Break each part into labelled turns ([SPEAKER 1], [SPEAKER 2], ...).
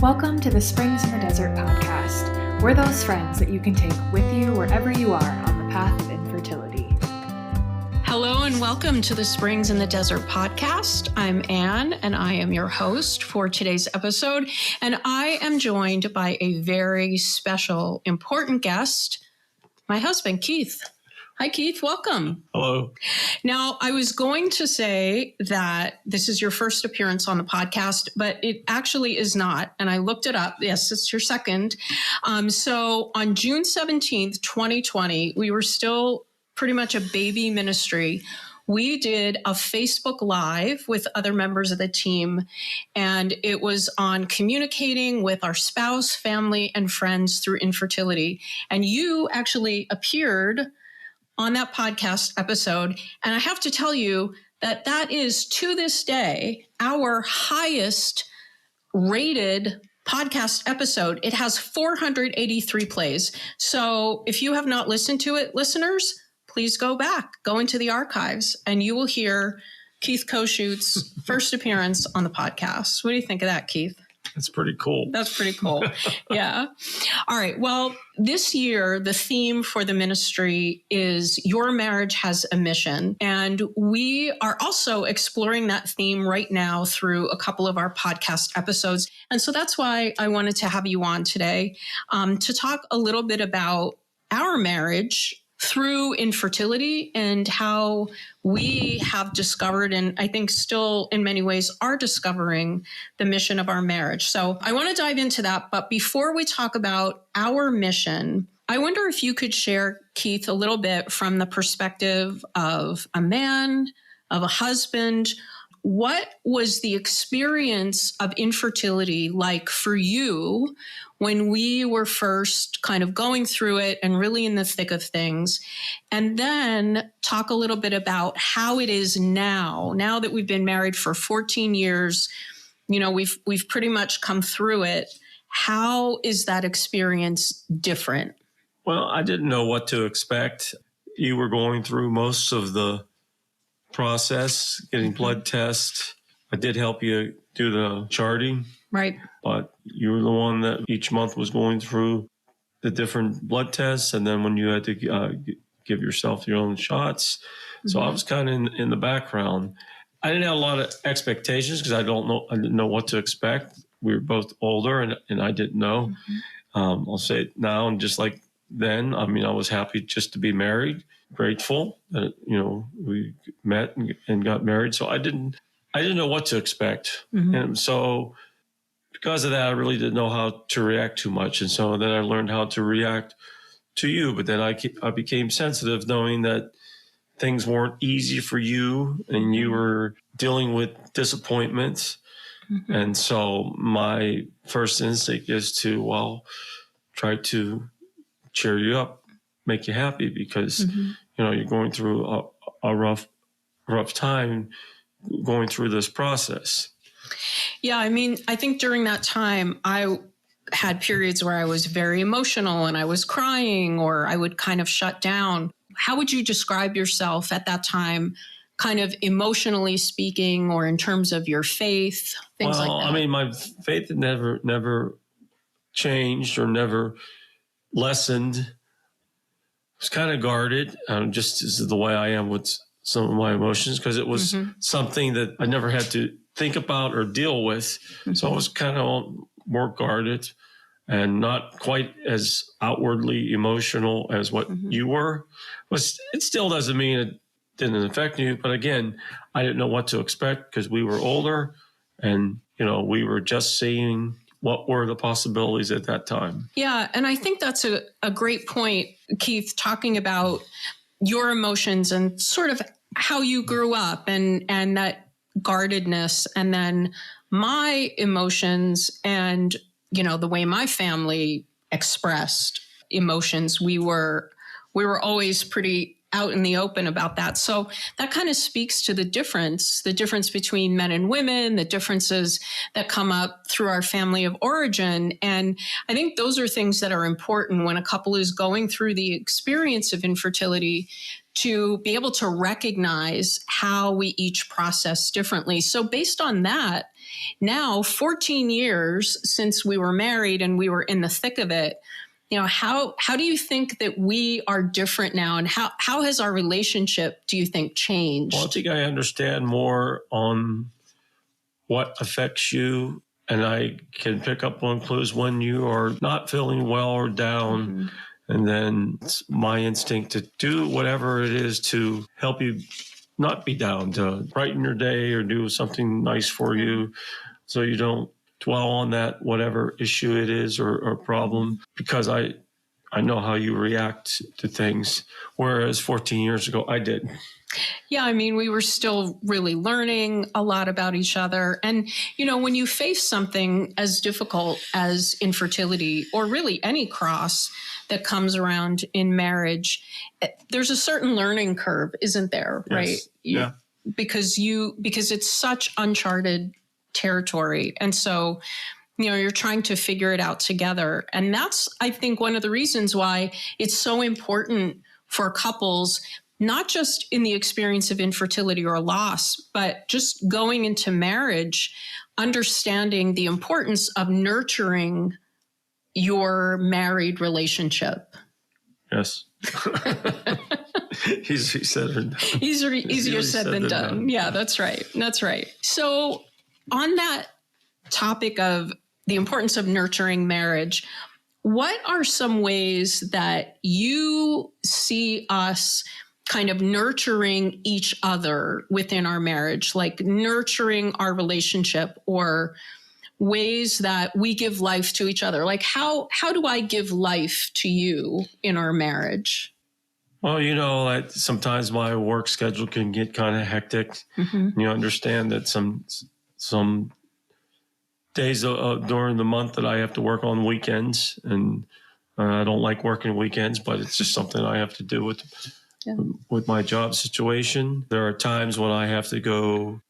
[SPEAKER 1] Welcome to the Springs in the Desert podcast. We're those friends that you can take with you wherever you are on the path of infertility.
[SPEAKER 2] Hello and welcome to the Springs in the Desert podcast. I'm Anne and I am your host for today's episode. And I am joined by a very special, important guest, my husband, Keith. Hi, Keith. Welcome.
[SPEAKER 3] Hello.
[SPEAKER 2] Now, I was going to say that this is your first appearance on the podcast, but it actually is not. And I looked it up. Yes, it's your second. So on June 17th, 2020, we were still pretty much a baby ministry. We did a Facebook Live with other members of the team, and it was on communicating with our spouse, family, and friends through infertility. And you actually appeared on that podcast episode. And I have to tell you that that is, to this day, our highest rated podcast episode. It has 483 plays. So if you have not listened to it, listeners, please go back, go into the archives, and you will hear Keith Koshute's first appearance on the podcast. What do you think of that, Keith?
[SPEAKER 3] That's pretty cool.
[SPEAKER 2] That's pretty cool. Yeah. All right. Well, this year, the theme for the ministry is Your Marriage Has a Mission. And we are also exploring that theme right now through a couple of our podcast episodes. And so that's why I wanted to have you on today to talk a little bit about our marriage through infertility and how we have discovered, and I think still in many ways are discovering, the mission of our marriage. So I want to dive into that. But before we talk about our mission, I wonder if you could share, Keith, a little bit from the perspective of a man, of a husband. What was the experience of infertility like for you when we were first kind of going through it and really in the thick of things? And then talk a little bit about how it is now that we've been married for 14 years. You know, we've pretty much come through it. How is that experience different?
[SPEAKER 3] Well, I didn't know what to expect. You were going through most of the process, getting blood tests. I did help you do the charting.
[SPEAKER 2] Right.
[SPEAKER 3] But you were the one that each month was going through the different blood tests. And then when you had to give yourself your own shots. Mm-hmm. So I was kind of in the background. I didn't have a lot of expectations because I didn't know what to expect. We were both older and I didn't know. Mm-hmm. I'll say it now, and just like then, I mean, I was happy just to be married, grateful that, we met and got married. So I didn't know what to expect. Mm-hmm. And so because of that, I really didn't know how to react too much. And so then I learned how to react to you. But then I became sensitive, knowing that things weren't easy for you and you were dealing with disappointments. Mm-hmm. And so my first instinct is to, try to cheer you up, make you happy, because, mm-hmm. You're going through a rough time going through this process.
[SPEAKER 2] Yeah, I mean, I think during that time, I had periods where I was very emotional and I was crying, or I would kind of shut down. How would you describe yourself at that time, kind of emotionally speaking, or in terms of your faith, things like that?
[SPEAKER 3] I mean, my faith had never changed or never lessened. I was kind of guarded, just as the way I am with some of my emotions, because it was mm-hmm. something that I never had to think about or deal with. Mm-hmm. So I was kind of more guarded and not quite as outwardly emotional as what mm-hmm. you were. But it still doesn't mean it didn't affect you. But again, I didn't know what to expect because we were older and, we were just seeing what were the possibilities at that time.
[SPEAKER 2] Yeah. And I think that's a great point, Keith, talking about your emotions and sort of how you grew up and that guardedness, and then my emotions and, the way my family expressed emotions. We were always pretty out in the open about that. So that kind of speaks to the difference between men and women, the differences that come up through our family of origin. And I think those are things that are important when a couple is going through the experience of infertility, to be able to recognize how we each process differently. So based on that, now 14 years since we were married and we were in the thick of it, how do you think that we are different now, and how has our relationship, do you think, changed?
[SPEAKER 3] Well, I think I understand more on what affects you, and I can pick up on clues when you are not feeling well or down. Mm-hmm. And then it's my instinct to do whatever it is to help you not be down, to brighten your day or do something nice for you, so you don't dwell on that, whatever issue it is or problem, because I know how you react to things, whereas 14 years ago, I didn't.
[SPEAKER 2] Yeah, I mean, we were still really learning a lot about each other. And, when you face something as difficult as infertility, or really any cross that comes around in marriage, there's a certain learning curve, isn't there? Yes. Right?
[SPEAKER 3] Yeah.
[SPEAKER 2] Because it's such uncharted territory. And so, you're trying to figure it out together. And that's, I think, one of the reasons why it's so important for couples, not just in the experience of infertility or loss, but just going into marriage, understanding the importance of nurturing your married relationship.
[SPEAKER 3] Yes. Easier said than done.
[SPEAKER 2] Easier said than done. Yeah, that's right. That's right. So on that topic of the importance of nurturing marriage, what are some ways that you see us kind of nurturing each other within our marriage, like nurturing our relationship, or ways that we give life to each other? Like how do I give life to you in our marriage?
[SPEAKER 3] Well, sometimes my work schedule can get kind of hectic. Mm-hmm. You understand that some days during the month that I have to work on weekends, and I don't like working weekends, but it's just something I have to do with my job situation. There are times when I have to go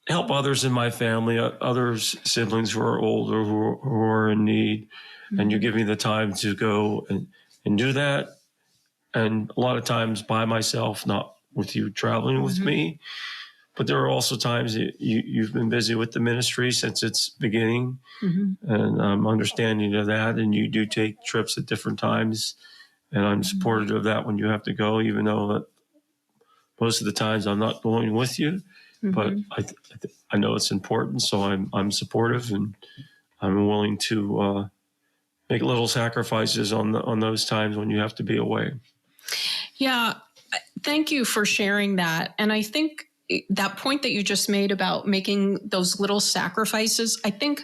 [SPEAKER 3] help others in my family, others siblings who are older, who are in need, mm-hmm. and you give me the time to go and do that. And a lot of times by myself, not with you traveling mm-hmm. with me. But there are also times that you've been busy with the ministry since its beginning, mm-hmm. and I'm understanding of that. And you do take trips at different times, and I'm supportive of that when you have to go, even though that most of the times I'm not going with you. Mm-hmm. But I know it's important, so I'm supportive, and I'm willing to make little sacrifices on those times when you have to be away.
[SPEAKER 2] Yeah, thank you for sharing that. And I think that point that you just made about making those little sacrifices, I think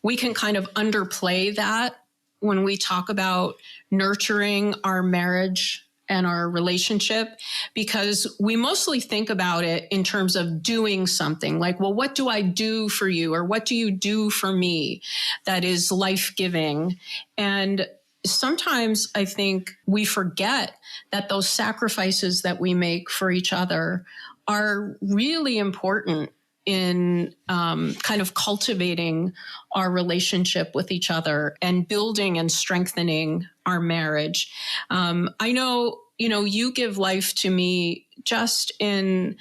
[SPEAKER 2] we can kind of underplay that when we talk about nurturing our marriage and our relationship, because we mostly think about it in terms of doing something like, well, what do I do for you? Or what do you do for me that is life-giving? And sometimes I think we forget that those sacrifices that we make for each other are really important in kind of cultivating our relationship with each other and building and strengthening our marriage. I know, you give life to me just in,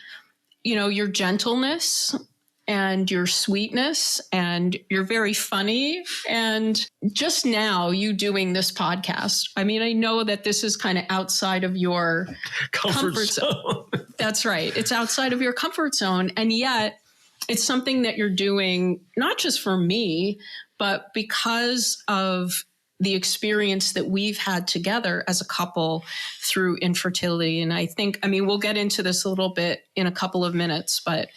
[SPEAKER 2] your gentleness and your sweetness, and you're very funny. And just now you doing this podcast, I mean, I know that this is kind of outside of your comfort zone. That's right. It's outside of your comfort zone. And yet it's something that you're doing, not just for me, but because of the experience that we've had together as a couple through infertility. And I think, we'll get into this a little bit in a couple of minutes, but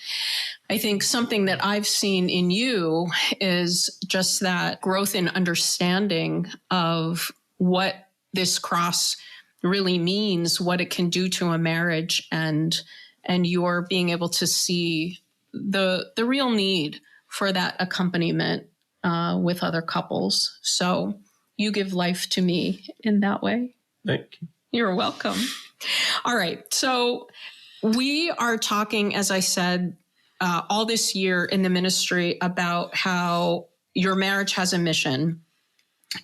[SPEAKER 2] I think something that I've seen in you is just that growth in understanding of what this cross really means, what it can do to a marriage, and you're being able to see the real need for that accompaniment with other couples. So you give life to me in that way.
[SPEAKER 3] Thank you.
[SPEAKER 2] You're welcome. All right. So we are talking, as I said, all this year in the ministry about how your marriage has a mission.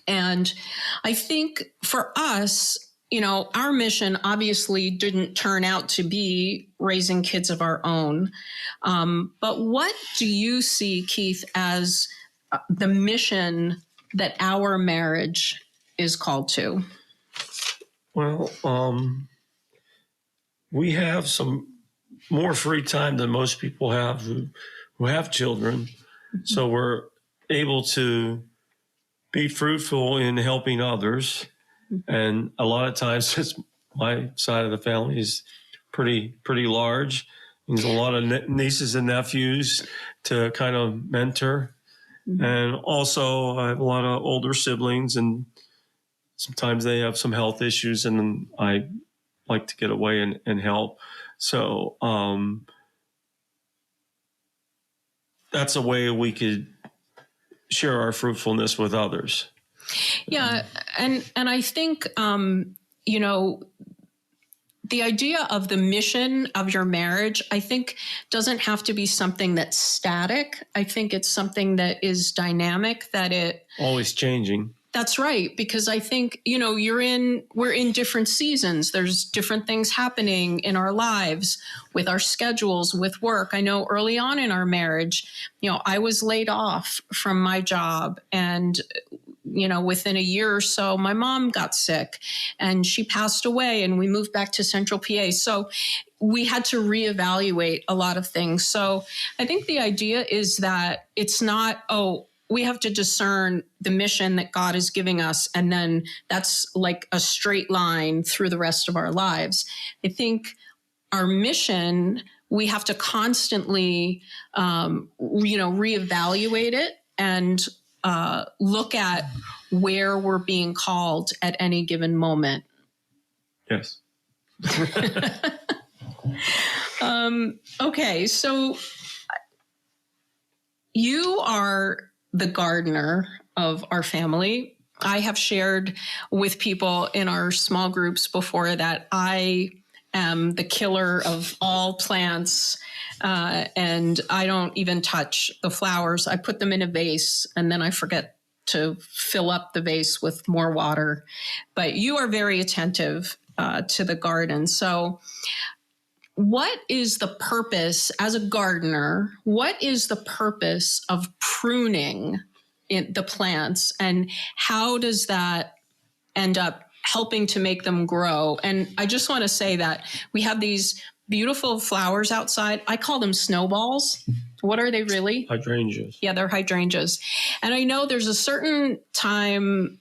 [SPEAKER 2] And I think for us, our mission obviously didn't turn out to be raising kids of our own. But what do you see, Keith, as the mission that our marriage is called to?
[SPEAKER 3] Well, we have some more free time than most people have who have children. Mm-hmm. So we're able to be fruitful in helping others. Mm-hmm. And a lot of times, since my side of the family is pretty large, there's a lot of nieces and nephews to kind of mentor. Mm-hmm. And also I have a lot of older siblings, and sometimes they have some health issues, and I like to get away and help. So that's a way we could share our fruitfulness with others.
[SPEAKER 2] Yeah. And I think, the idea of the mission of your marriage, I think, doesn't have to be something that's static. I think it's something that is dynamic, that it
[SPEAKER 3] always changing.
[SPEAKER 2] That's right. Because I think, we're in different seasons. There's different things happening in our lives with our schedules, with work. I know early on in our marriage, I was laid off from my job, and within a year or so, my mom got sick and she passed away, and we moved back to Central PA. So we had to reevaluate a lot of things. So I think the idea is that it's not, we have to discern the mission that God is giving us, and then that's like a straight line through the rest of our lives. I think our mission, we have to constantly, reevaluate it and look at where we're being called at any given moment.
[SPEAKER 3] Yes.
[SPEAKER 2] Okay, so you are the gardener of our family. I have shared with people in our small groups before that I am the killer of all plants, and I don't even touch the flowers. I put them in a vase, and then I forget to fill up the vase with more water. But you are very attentive to the garden. So what is the purpose as a gardener? What is the purpose of pruning the plants, and how does that end up helping to make them grow? And I just want to say that we have these beautiful flowers outside. I call them snowballs. What are they really?
[SPEAKER 3] Hydrangeas.
[SPEAKER 2] Yeah, they're hydrangeas. And I know there's a certain time,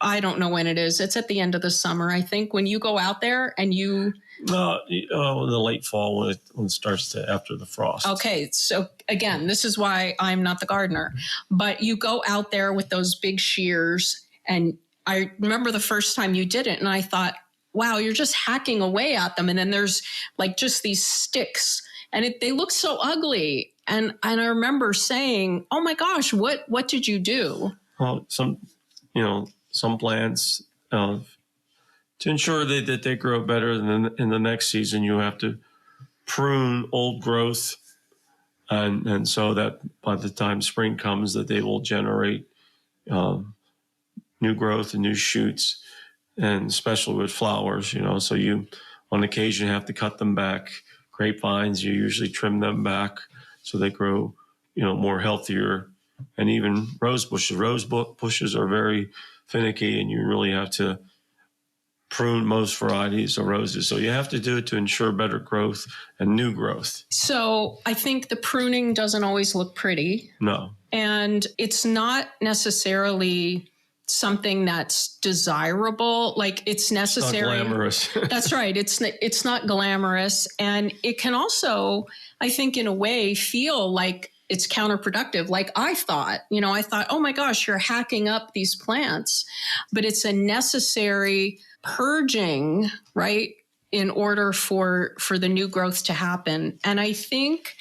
[SPEAKER 2] I don't know when it is. It's at the end of the summer, I think, when you go out there and you...
[SPEAKER 3] the late fall when it starts to after the frost.
[SPEAKER 2] Okay, so again, this is why I'm not the gardener. But you go out there with those big shears, and I remember the first time you did it, and I thought, wow, you're just hacking away at them, and then there's like just these sticks, and they look so ugly. And I remember saying, oh my gosh, what did you do?
[SPEAKER 3] Well, some plants, to ensure that they grow better than in the next season, you have to prune old growth, and so that by the time spring comes, that they will generate new growth and new shoots, and especially with flowers, so you on occasion have to cut them back. Grapevines, you usually trim them back so they grow, more healthier. And even rose bushes. Rose bushes are very finicky, and you really have to prune most varieties of roses. So you have to do it to ensure better growth and new growth.
[SPEAKER 2] So I think the pruning doesn't always look pretty.
[SPEAKER 3] No.
[SPEAKER 2] And it's not necessarily something that's desirable. Like it's necessary.
[SPEAKER 3] It's not glamorous.
[SPEAKER 2] That's right. It's not glamorous. And it can also, I think, in a way, feel like it's counterproductive. Like I thought, oh my gosh, you're hacking up these plants, but it's a necessary purging, right? in order for the new growth to happen. And I think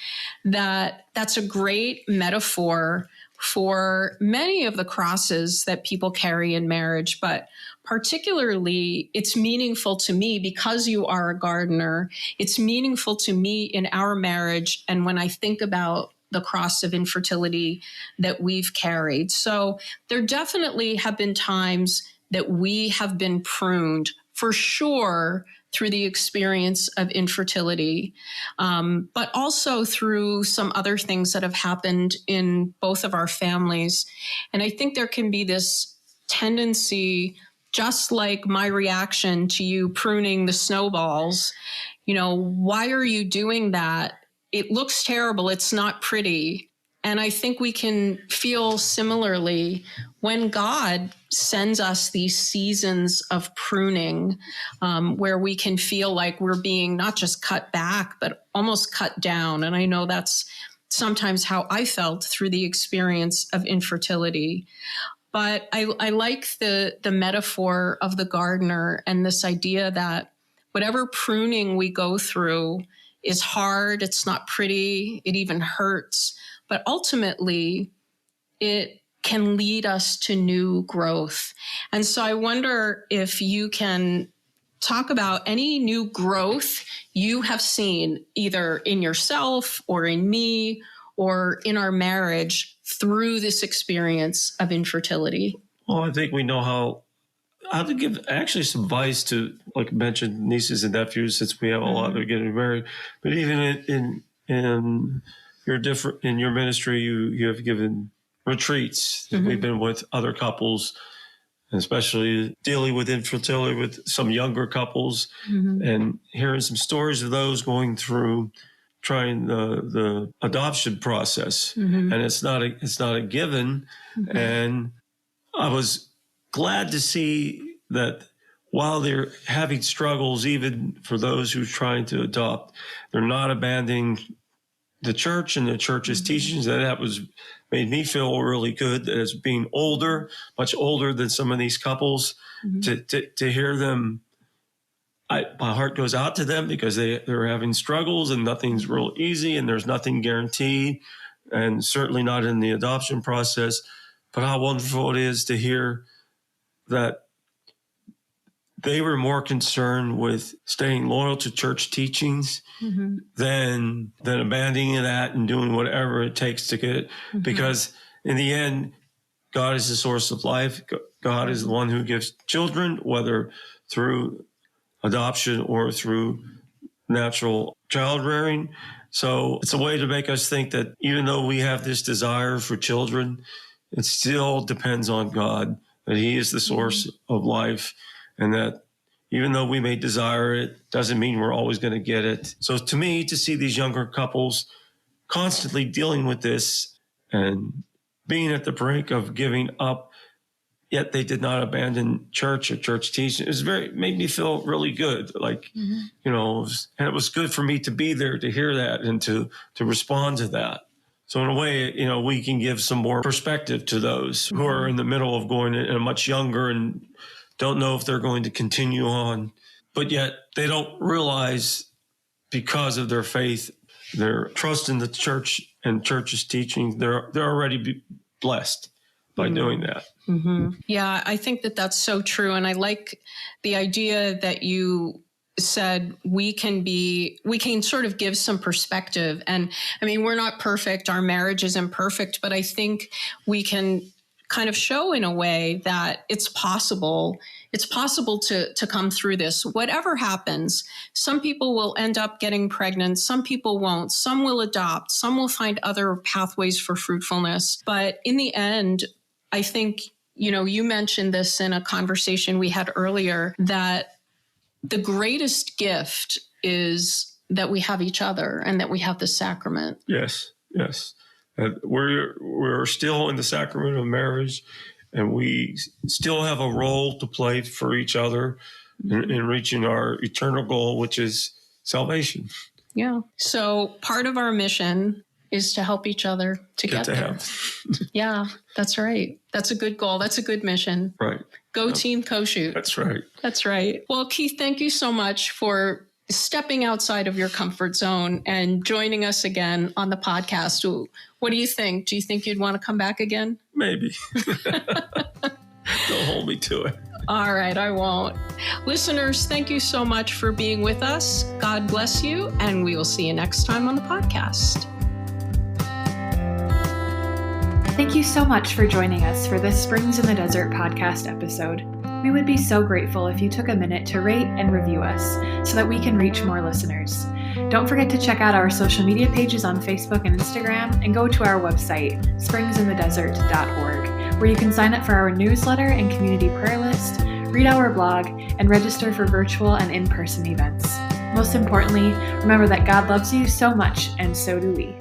[SPEAKER 2] that that's a great metaphor for many of the crosses that people carry in marriage, but particularly it's meaningful to me because you are a gardener. It's meaningful to me in our marriage. And when I think about the cross of infertility that we've carried. So there definitely have been times that we have been pruned, for sure, through the experience of infertility, but also through some other things that have happened in both of our families. And I think there can be this tendency, just like my reaction to you pruning the snowballs, why are you doing that? It looks terrible. It's not pretty. And I think we can feel similarly when God sends us these seasons of pruning, where we can feel like we're being not just cut back, but almost cut down. And I know that's sometimes how I felt through the experience of infertility. But I like the metaphor of the gardener and this idea that whatever pruning we go through is hard, it's not pretty, it even hurts. But ultimately, it can lead us to new growth. And so I wonder if you can talk about any new growth you have seen either in yourself or in me or in our marriage through this experience of infertility.
[SPEAKER 3] Well, I think we know how to give actually some advice to, like I mentioned, nieces and nephews, since we have a lot that are getting married. But even in your ministry, you have given retreats. We've been with other couples, especially dealing with infertility with some younger couples, and hearing some stories of those going through trying the adoption process, and it's not a given. And I was glad to see that while they're having struggles, even for those who are trying to adopt, they're not abandoning the church and the church's teachings. That was made me feel really good as being older, much older than some of these couples, to hear them. My heart goes out to them because they're having struggles and nothing's real easy and there's nothing guaranteed, and certainly not in the adoption process. But how wonderful it is to hear that they were more concerned with staying loyal to church teachings than abandoning that and doing whatever it takes to get it. Because in the end, God is the source of life. God is the one who gives children, whether through adoption or through natural child rearing. So it's a way to make us think that even though we have this desire for children, it still depends on God, that He is the source of life, and that even though we may desire it, doesn't mean we're always going to get it. So to me, to see these younger couples constantly dealing with this and being at the brink of giving up, yet they did not abandon church or church teaching, made me feel really good. Like, and it was good for me to be there to hear that and to respond to that. So in a way, we can give some more perspective to those who are in the middle of going and much younger and don't know if they're going to continue on, but yet they don't realize, because of their faith, their trust in the church and church's teaching, they're already blessed by doing that.
[SPEAKER 2] Yeah, I think that that's so true. And I like the idea that you said we can sort of give some perspective. And I mean, we're not perfect. Our marriage is imperfect, but I think we can kind of show in a way that it's possible. It's possible to come through this. Whatever happens, some people will end up getting pregnant. Some people won't. Some will adopt. Some will find other pathways for fruitfulness. But in the end, I think, you mentioned this in a conversation we had earlier, that the greatest gift is that we have each other and that we have the sacrament.
[SPEAKER 3] Yes. We're still in the sacrament of marriage, and we still have a role to play for each other in reaching our eternal goal, which is salvation.
[SPEAKER 2] Yeah. So part of our mission is to help each other to get there. Yeah, that's right. That's a good goal. That's a good mission.
[SPEAKER 3] Right.
[SPEAKER 2] Go Team Koshute.
[SPEAKER 3] That's right.
[SPEAKER 2] That's right. Well, Keith, thank you so much for stepping outside of your comfort zone and joining us again on the podcast. What do you think? Do you think you'd want to come back again?
[SPEAKER 3] Maybe. Don't hold me to it.
[SPEAKER 2] All right, I won't. Listeners, thank you so much for being with us. God bless you, and we will see you next time on the podcast.
[SPEAKER 1] Thank you so much for joining us for this Springs in the Desert podcast episode. We would be so grateful if you took a minute to rate and review us so that we can reach more listeners. Don't forget to check out our social media pages on Facebook and Instagram, and go to our website, springsinthedesert.org, where you can sign up for our newsletter and community prayer list, read our blog, and register for virtual and in-person events. Most importantly, remember that God loves you so much, and so do we.